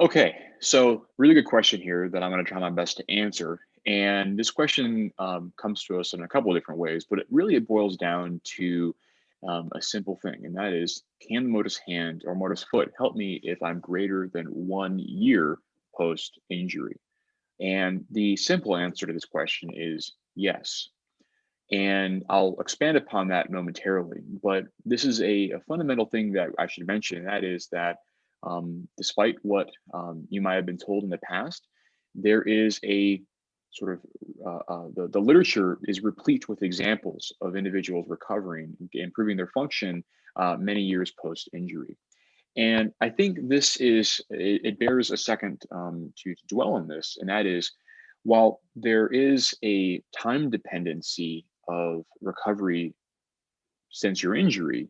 Okay, so really good question here that I'm going to try my best to answer. And this question comes to us in a couple of different ways, but it boils down to a simple thing, and that is, can the Motus Hand or Motus Foot help me if I'm greater than 1 year post injury? And the simple answer to this question is yes. And I'll expand upon that momentarily. But this is a fundamental thing that I should mention, and that is that despite what you might have been told in the past, there is a sort of the literature is replete with examples of individuals recovering, improving their function many years post injury. And I think it bears a second to dwell on this, and that is, while there is a time dependency of recovery since your injury,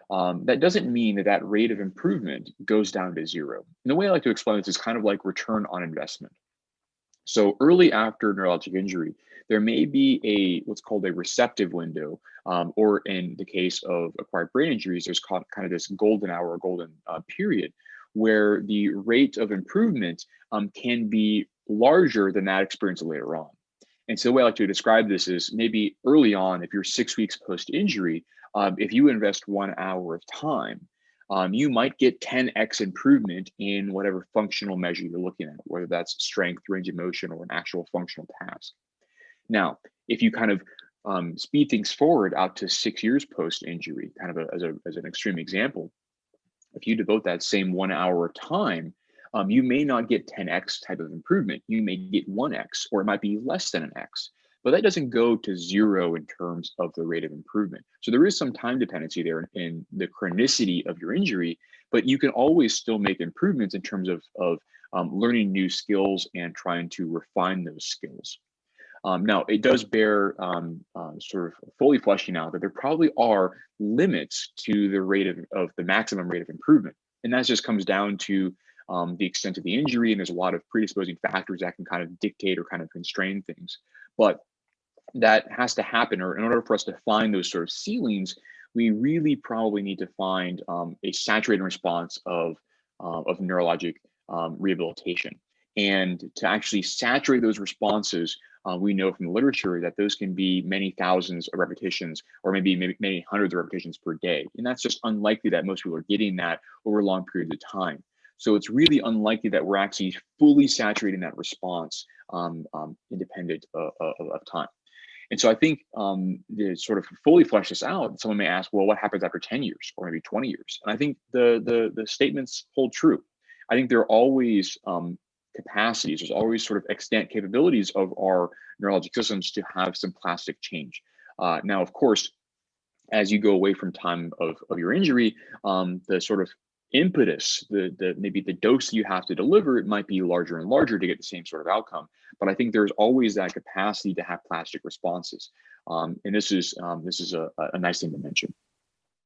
that doesn't mean that that rate of improvement goes down to zero. And the way I like to explain this is kind of like return on investment. So early after neurologic injury, there may be what's called a receptive window, or in the case of acquired brain injuries, there's kind of this golden hour or golden period where the rate of improvement can be larger than that experience later on. And so the way I like to describe this is, maybe early on, if you're 6 weeks post-injury, if you invest 1 hour of time, you might get 10x improvement in whatever functional measure you're looking at, whether that's strength, range of motion, or an actual functional task. Now, if you kind of speed things forward out to 6 years post-injury, kind of as an extreme example, if you devote that same 1 hour of time, you may not get 10x type of improvement. You may get 1x, or it might be less than an x. But that doesn't go to zero in terms of the rate of improvement. So there is some time dependency there in the chronicity of your injury, but you can always still make improvements in terms of learning new skills and trying to refine those skills. Now, it does bear sort of fully fleshing out that there probably are limits to the rate of the maximum rate of improvement. And that just comes down to the extent of the injury, and there's a lot of predisposing factors that can kind of dictate or kind of constrain things. But that has to happen, or in order for us to find those sort of ceilings, we really probably need to find a saturated response of neurologic rehabilitation. And to actually saturate those responses, we know from the literature that those can be many thousands of repetitions, or maybe many hundreds of repetitions per day. And that's just unlikely that most people are getting that over long periods of time. So it's really unlikely that we're actually fully saturating that response independent of time. And so I think to sort of fully flesh this out, someone may ask, well, what happens after 10 years or maybe 20 years? And I think the statements hold true. I think there are always capacities, there's always sort of extant capabilities of our neurologic systems to have some plastic change. Now, of course, as you go away from time of your injury, the sort of impetus, maybe the dose you have to deliver, it might be larger and larger to get the same sort of outcome. But I think there's always that capacity to have plastic responses, and this is a nice thing to mention.